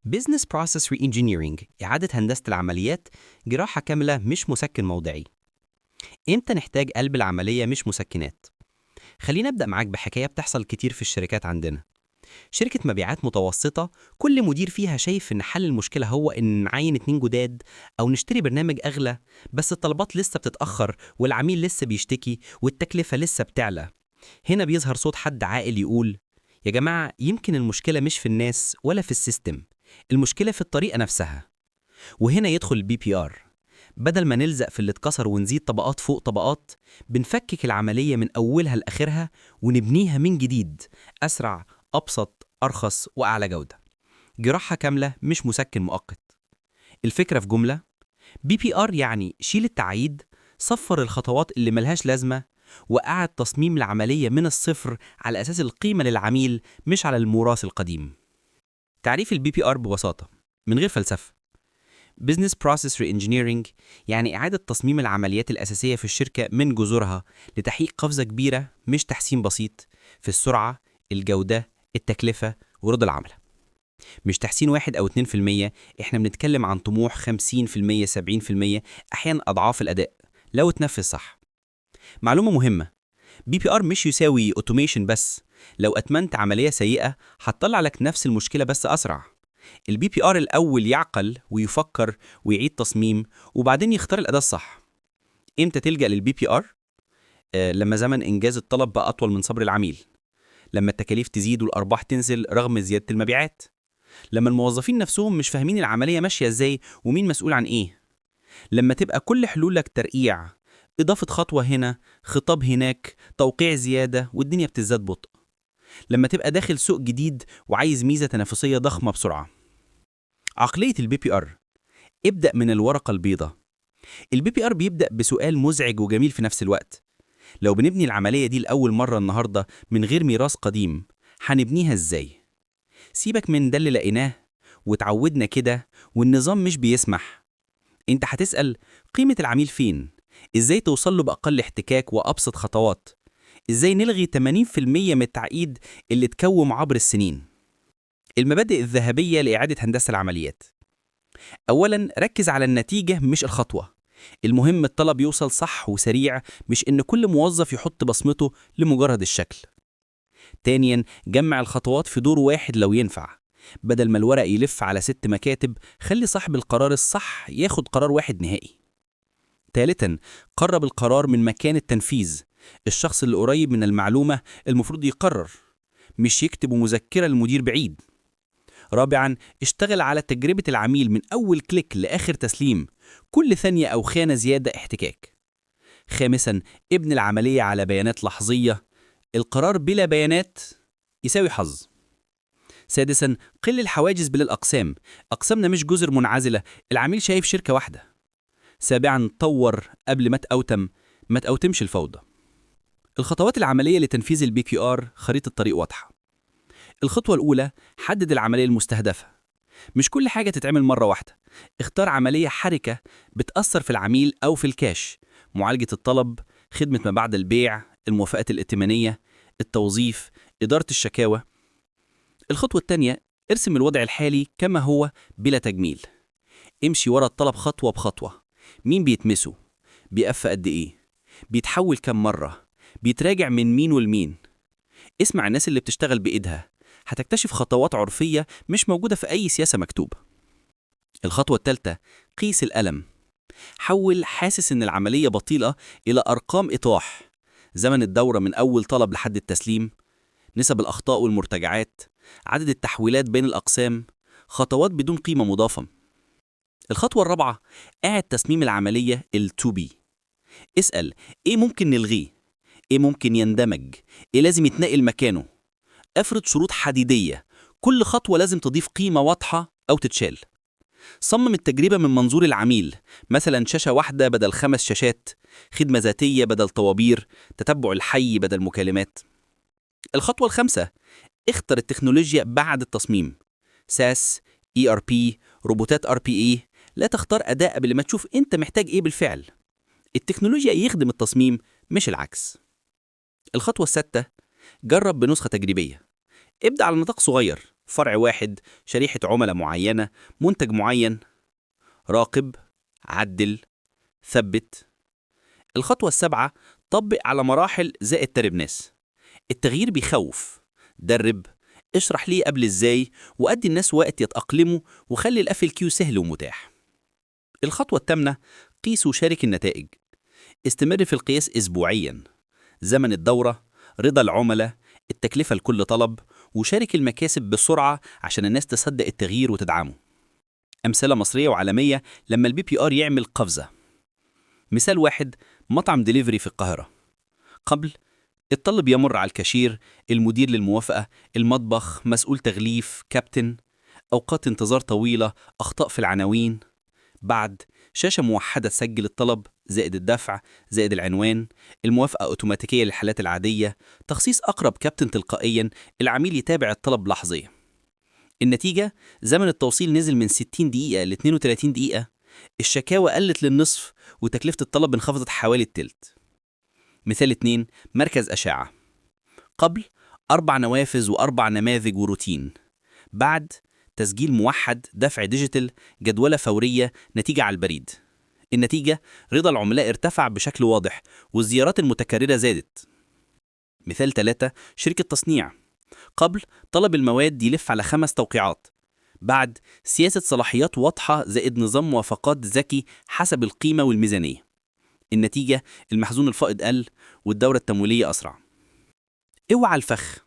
Business Process Reengineering إعادة هندسة العمليات، جراحة كاملة مش مسكن موضعي. إمتى نحتاج قلب العملية مش مسكنات؟ خلينا أبدأ معاك بحكاية بتحصل كتير في الشركات عندنا. شركة مبيعات متوسطة، كل مدير فيها شايف إن حل المشكلة هو إن نعين 2 جداد أو نشتري برنامج أغلى، بس الطلبات لسه بتتأخر والعميل لسه بيشتكي والتكلفة لسه بتعلى. هنا بيظهر صوت حد عاقل يقول: يا جماعة، يمكن المشكلة مش في الناس ولا في السيستم، المشكلة في الطريقة نفسها. وهنا يدخل البي بي ار. بدل ما نلزق في اللي اتكسر ونزيد طبقات فوق طبقات، بنفكك العملية من أولها لآخرها ونبنيها من جديد، أسرع، أبسط، أرخص، وأعلى جودة. جراحة كاملة مش مسكن مؤقت. الفكرة في جملة: بي بي ار يعني شيل التعقيد، صفر الخطوات اللي ملهاش لازمة، وقعد تصميم العملية من الصفر على أساس القيمة للعميل مش على الموراث القديم. تعريف البي بي ار ببساطة من غير فلسفة: Business Process Reengineering يعني إعادة تصميم العمليات الأساسية في الشركة من جذورها لتحقيق قفزة كبيرة مش تحسين بسيط في السرعة، الجودة، التكلفة، ورضا العملاء. مش تحسين 1 أو 2%، إحنا بنتكلم عن طموح 50%، 70%، أحيانا أضعاف الأداء لو اتنفذ صح. معلومة مهمة: بي بي ار مش يساوي اوتوميشن بس. لو أتمنت عملية سيئة هتطلع لك نفس المشكلة بس أسرع. البي بي ار الأول يعقل ويفكر ويعيد تصميم، وبعدين يختار الأداة الصح. إمتى تلجأ للبي بي ار؟ لما زمن إنجاز الطلب بقى أطول من صبر العميل، لما التكاليف تزيد والأرباح تنزل رغم زيادة المبيعات، لما الموظفين نفسهم مش فاهمين العملية ماشية إزاي ومين مسؤول عن إيه، لما تبقى كل حلولك ترقيع، إضافة خطوة هنا، خطاب هناك، توقيع زيادة، والدنيا بتزداد بطء، لما تبقى داخل سوق جديد وعايز ميزة تنافسية ضخمة بسرعة. عقلية البي بي ار: ابدأ من الورقة البيضاء. البي بي ار بيبدأ بسؤال مزعج وجميل في نفس الوقت: لو بنبني العملية دي لأول مرة النهاردة من غير ميراث قديم، هنبنيها إزاي؟ سيبك من ده اللي لقيناه وتعودنا كده والنظام مش بيسمح. انت هتسأل: قيمة العميل فين؟ ازاي توصل له بأقل احتكاك وأبسط خطوات؟ ازاي نلغي 80% من التعقيد اللي اتكوم عبر السنين؟ المبادئ الذهبية لإعادة هندسة العمليات: أولاً، ركز على النتيجة مش الخطوة. المهم الطلب يوصل صح وسريع، مش إن كل موظف يحط بصمته لمجرد الشكل. تانياً، جمع الخطوات في دور واحد لو ينفع. بدل ما الورق يلف على 6 مكاتب، خلي صاحب القرار الصح ياخد قرار واحد نهائي. تالتاً، قرب القرار من مكان التنفيذ. الشخص اللي قريب من المعلومة المفروض يقرر، مش يكتب مذكرة للمدير بعيد. رابعاً، اشتغل على تجربة العميل من أول كليك لآخر تسليم، كل ثانية أو خانة زيادة احتكاك. خامساً، ابني العملية على بيانات لحظية. القرار بلا بيانات يساوي حظ. سادساً، قل الحواجز بين الأقسام. أقسامنا مش جزر منعزلة، العميل شايف شركة واحدة. سابعاً، طور قبل ما تأوتم، ما تأوتمش الفوضى. الخطوات العملية لتنفيذ البي كيو آر: خريطة طريق واضحة. الخطوة الأولى: حدد العملية المستهدفة. مش كل حاجة تتعمل مرة واحدة. اختار عملية حركة بتأثر في العميل أو في الكاش: معالجة الطلب، خدمة ما بعد البيع، الموافقات الائتمانية، التوظيف، إدارة الشكاوى. الخطوة الثانية: ارسم الوضع الحالي كما هو بلا تجميل. امشي ورا الطلب خطوة بخطوة. مين بيتمسه؟ بيقف قد إيه؟ بيتحول كم مرة؟ بيتراجع من مين والمين؟ اسمع الناس اللي بتشتغل بإيدها، هتكتشف خطوات عرفية مش موجودة في أي سياسة مكتوبة. الخطوة الثالثة: قيس الألم. حول حاسس إن العملية بطيئة إلى أرقام إطاح: زمن الدورة من أول طلب لحد التسليم، نسب الأخطاء والمرتجعات، عدد التحويلات بين الأقسام، خطوات بدون قيمة مضافة. الخطوة الرابعة: اعد تصميم العملية ال 2B. اسأل: إيه ممكن نلغيه؟ إيه ممكن يندمج؟ إيه لازم يتنقل مكانه؟ افرض شروط حديدية: كل خطوة لازم تضيف قيمة واضحة أو تتشال. صمم التجربة من منظور العميل، مثلا شاشة واحدة بدل 5 شاشات، خدمة ذاتية بدل طوابير، تتبع الحي بدل مكالمات. الخطوة الخامسة: اختر التكنولوجيا بعد التصميم: ساس، ERP، روبوتات RPA. لا تختار أداء قبل ما تشوف أنت محتاج إيه بالفعل. التكنولوجيا يخدم التصميم مش العكس. الخطوة السادسة: جرب بنسخة تجريبية. ابدأ على نطاق صغير، فرع واحد، شريحة عملاء معينة، منتج معين. راقب، عدل، ثبت. الخطوة السابعة، طبق على مراحل زائد ترب ناس. التغيير بيخوف. درب، اشرح ليه قبل ازاي، وأدي الناس وقت يتأقلموا، وخلي الأف الكيو سهل ومتاح. الخطوة الثامنة، قيس وشارك النتائج. استمر في القياس أسبوعياً. زمن الدورة، رضا العملاء، التكلفة لكل طلب، وشارك المكاسب بسرعة عشان الناس تصدق التغيير وتدعمه. أمثلة مصرية وعالمية لما البي بي آر يعمل قفزة. مثال واحد، مطعم ديليفري في القاهرة. قبل، الطلب يمر على الكاشير، المدير للموافقة، المطبخ، مسؤول تغليف، كابتن. أوقات انتظار طويلة، أخطاء في العناوين. بعد، شاشة موحدة تسجل الطلب زائد الدفع زائد العنوان، الموافقة أوتوماتيكية للحالات العادية، تخصيص أقرب كابتن تلقائياً، العميل يتابع الطلب لحظياً. النتيجة، زمن التوصيل نزل من 60 دقيقة ل 32 دقيقة، الشكاوى قلت للنصف، وتكلفة الطلب انخفضت حوالي التلت. مثال 2، مركز أشعة. قبل، 4 نوافذ و4 نماذج وروتين. بعد، تسجيل موحد، دفع ديجيتال، جدولة فورية، نتيجة على البريد. النتيجة، رضا العملاء ارتفع بشكل واضح، والزيارات المتكررة زادت. مثال 3، شركة تصنيع. قبل، طلب المواد يلف على 5 توقيعات. بعد، سياسة صلاحيات واضحة زائد نظام موافقات ذكي حسب القيمة والميزانية. النتيجة، المخزون الفائض قل، والدورة التمويلية أسرع. اوعى الفخ.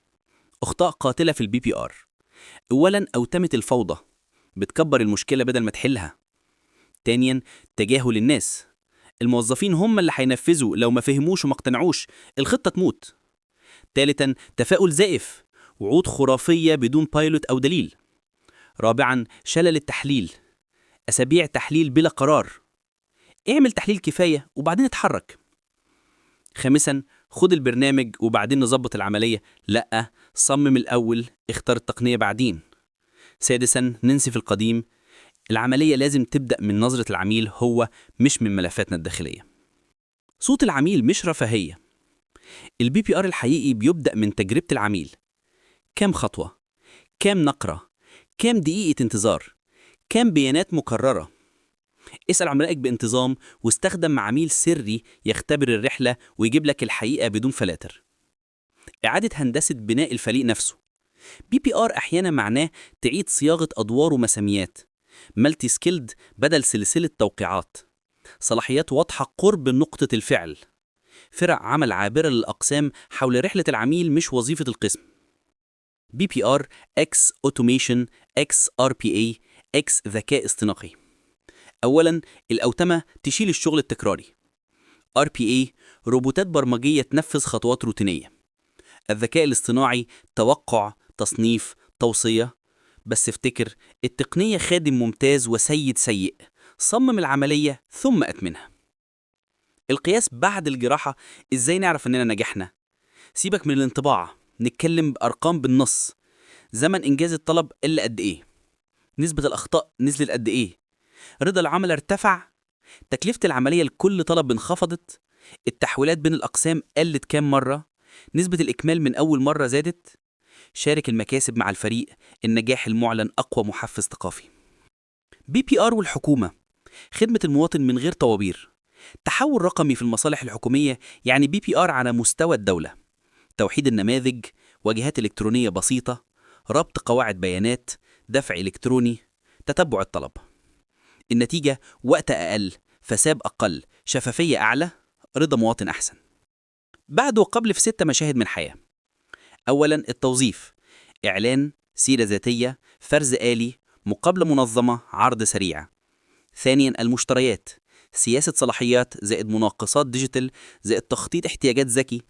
أخطاء قاتلة في البي بي آر. أولاً، أوتمة الفوضى، بتكبر المشكلة بدل ما تحلها. تانياً، تجاهل الناس. الموظفين هم اللي هينفذوا، لو ما فهموش وما اقتنعوش الخطة تموت. تالتاً، تفاؤل زائف، وعود خرافية بدون بايلوت أو دليل. رابعاً، شلل التحليل، أسابيع تحليل بلا قرار. اعمل تحليل كفاية وبعدين اتحرك. خامساً، خد البرنامج وبعدين نظبط العملية. لأ، صمم الأول، اختار التقنية بعدين. سادساً، ننسي في القديم. العملية لازم تبدأ من نظرة العميل هو، مش من ملفاتنا الداخلية. صوت العميل مش رفاهية. البي بي آر الحقيقي بيبدأ من تجربة العميل. كام خطوة؟ كام نقرة؟ كام دقيقة انتظار؟ كام بيانات مكررة؟ اسأل عملائك بانتظام، واستخدم مع عميل سري يختبر الرحلة ويجيب لك الحقيقة بدون فلاتر. إعادة هندسة بناء الفريق نفسه. بي بي آر أحيانا معناه تعيد صياغة أدوار ومساميات. مالتي سكيلد بدل سلسلة توقيعات. صلاحيات واضحة قرب نقطة الفعل. فرق عمل عابرة للأقسام حول رحلة العميل مش وظيفة القسم. بي بي آر X Automation، X RPA، X ذكاء اصطناعي. أولاً، الأوتمة تشيل الشغل التكراري. RPA، روبوتات برمجية تنفذ خطوات روتينية. الذكاء الاصطناعي، توقع، تصنيف، توصية. بس افتكر، التقنية خادم ممتاز وسيد سيء. صمم العملية ثم أتمنها. القياس بعد الجراحة، إزاي نعرف إننا نجحنا؟ سيبك من الانطباع، نتكلم بأرقام بالنص. زمن إنجاز الطلب قل قد إيه؟ نسبة الأخطاء نزلت قد إيه؟ رضا العملاء ارتفع؟ تكلفة العملية لكل طلب انخفضت؟ التحويلات بين الأقسام قلت كام مرة؟ نسبة الإكمال من أول مرة زادت؟ شارك المكاسب مع الفريق، النجاح المعلن أقوى محفز ثقافي. بي بي آر والحكومة، خدمة المواطن من غير طوابير. تحول رقمي في المصالح الحكومية، يعني بي بي آر على مستوى الدولة. توحيد النماذج، واجهات إلكترونية بسيطة، ربط قواعد بيانات، دفع إلكتروني، تتبع الطلب. النتيجة، وقت أقل، فساد أقل، شفافية أعلى، رضا مواطن أحسن. بعد وقبل في 6 مشاهد من حياة. أولاً، التوظيف، إعلان، سيرة ذاتية، فرز آلي، مقابلة منظمة، عرض سريع. ثانياً، المشتريات، سياسة صلاحيات زائد مناقصات ديجيتال زائد تخطيط احتياجات ذكي.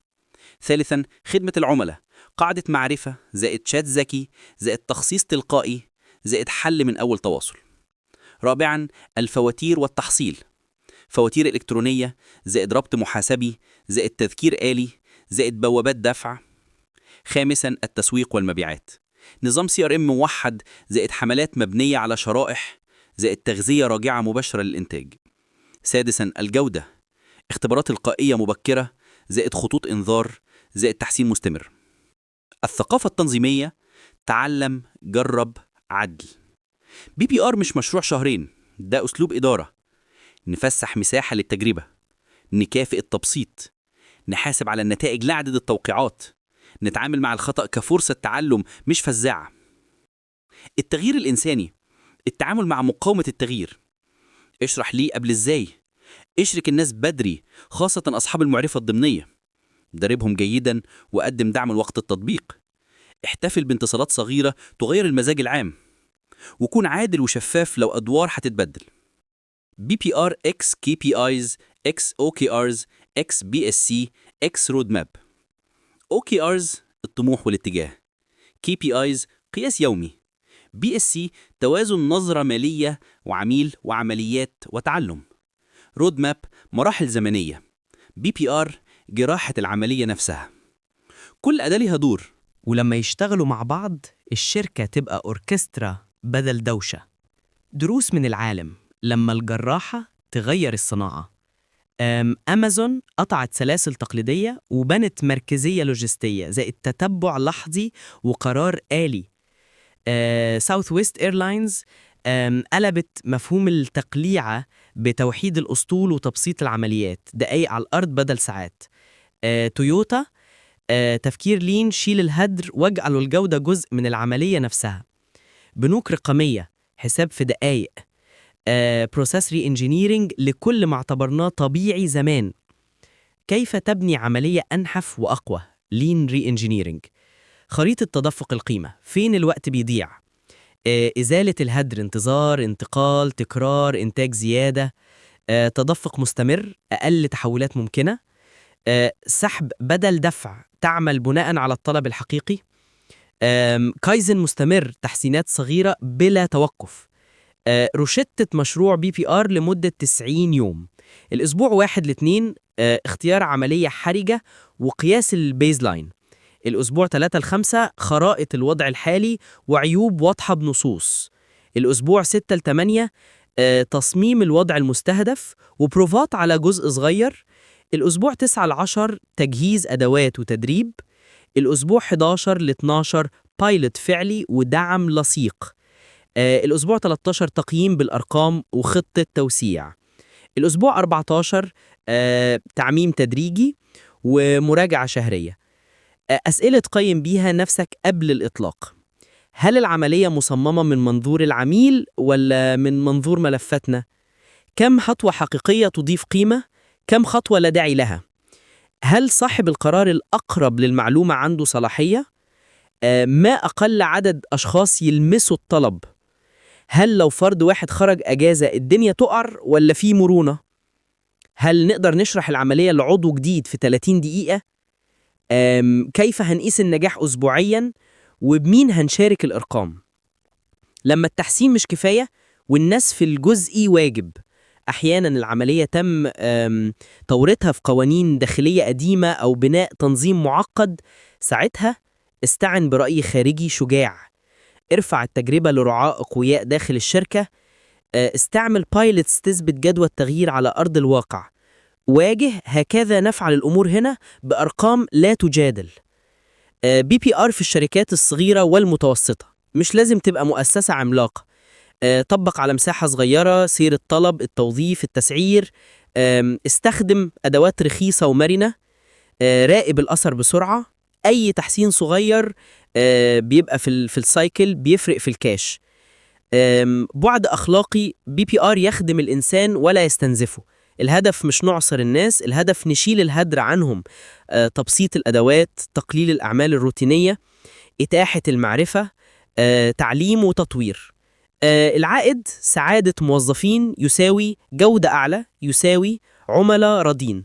ثالثاً، خدمة العملاء، قاعدة معرفة زائد شات ذكي زائد تخصيص تلقائي زائد حل من أول تواصل. رابعاً، الفواتير والتحصيل، فواتير إلكترونية زائد ربط محاسبي زائد تذكير آلي زائد بوابات دفع. خامساً، التسويق والمبيعات، نظام CRM موحد زائد حملات مبنية على شرائح زائد تغذية راجعة مباشرة للإنتاج. سادساً، الجودة، اختبارات تلقائية مبكرة زائد خطوط إنذار زائد تحسين مستمر. الثقافة التنظيمية، تعلم، جرب، عدل. BPR مش مشروع شهرين، ده أسلوب إدارة. نفسح مساحة للتجربة، نكافئ التبسيط، نحاسب على النتائج لا عدد التوقيعات، نتعامل مع الخطأ كفرصة تعلم مش فزاعة. التغيير الإنساني، التعامل مع مقاومة التغيير. اشرح ليه قبل إزاي، اشرك الناس بدري، خاصة أصحاب المعرفة الضمنية. دربهم جيدا وقدم دعم وقت التطبيق. احتفل بانتصارات صغيرة تغير المزاج العام. وكون عادل وشفاف لو أدوار هتتبدل. BPR X KPIs X OKRs X BSC X Roadmap. OKRs الطموح والاتجاه، KPIs قياس يومي، BSC توازن نظرة مالية وعميل وعمليات وتعلم، رودماب مراحل زمنية، BPR جراحة العملية نفسها. كل أداة لها دور. ولما يشتغلوا مع بعض الشركة تبقى أوركسترا بدل دوشة. دروس من العالم لما الجراحة تغير الصناعة. أمازون قطعت سلاسل تقليدية وبنت مركزية لوجستية زي التتبع لحظي وقرار آلي. ساوث ويست إيرلاينز قلبت مفهوم التقليعة بتوحيد الأسطول وتبسيط العمليات، دقايق على الأرض بدل ساعات. تويوتا تفكير لين، شيل الهدر واجعلوا الجودة جزء من العملية نفسها. بنوك رقمية، حساب في دقايق. بروسيس ري انجينيرينج لكل ما اعتبرناه طبيعي زمان. كيف تبني عملية أنحف وأقوى؟ لين ري انجينيرينج. خريطة تدفق القيمة، فين الوقت بيضيع؟ إزالة الهدر، انتظار، انتقال، تكرار، إنتاج زيادة. تدفق مستمر، أقل تحولات ممكنة. سحب بدل دفع، تعمل بناء على الطلب الحقيقي. كايزن مستمر، تحسينات صغيرة بلا توقف. روشتة مشروع BPR لمدة 90 يوم. الأسبوع 1-2 اختيار عملية حرجة وقياس البيزلاين. الأسبوع 3-5 خرائط الوضع الحالي وعيوب واضحة بنصوص. الأسبوع 6-8 تصميم الوضع المستهدف وبروفات على جزء صغير. الأسبوع 9-10 تجهيز أدوات وتدريب. الأسبوع 11-12 بايلوت فعلي ودعم لصيق. الأسبوع 13 تقييم بالأرقام وخطة توسيع. الأسبوع 14 تعميم تدريجي ومراجعة شهرية. أسئلة تقيم بيها نفسك قبل الإطلاق. هل العملية مصممة من منظور العميل ولا من منظور ملفاتنا؟ كم خطوة حقيقية تضيف قيمة؟ كم خطوة لا داعي لها؟ هل صاحب القرار الأقرب للمعلومة عنده صلاحية؟ ما أقل عدد أشخاص يلمسوا الطلب؟ هل لو فرد واحد خرج أجازة الدنيا تقر ولا في مرونة؟ هل نقدر نشرح العملية لعضو جديد في 30 دقيقة؟ كيف هنقيس النجاح أسبوعياً؟ وبمين هنشارك الأرقام؟ لما التحسين مش كفاية والنسف الجزئي واجب. أحياناً العملية تم توريثها في قوانين داخلية قديمة أو بناء تنظيم معقد. ساعتها استعن برأي خارجي شجاع. ارفع التجربة لرعاة أقوياء داخل الشركة. استعمل بايلتس تثبت جدوى التغيير على أرض الواقع. واجه هكذا نفعل الأمور هنا بأرقام لا تجادل. BPR في الشركات الصغيرة والمتوسطة، مش لازم تبقى مؤسسة عملاقة. طبق على مساحة صغيرة، سير الطلب، التوظيف، التسعير. استخدم أدوات رخيصة ومرنة. راقب الأثر بسرعة. أي تحسين صغير بيبقى في السايكل بيفرق في الكاش. بعد أخلاقي، BPR يخدم الإنسان ولا يستنزفه. الهدف مش نعصر الناس، الهدف نشيل الهدر عنهم. تبسيط الأدوات، تقليل الأعمال الروتينية، إتاحة المعرفة، تعليم وتطوير. العائد سعادة موظفين يساوي جودة أعلى يساوي عملاء راضين.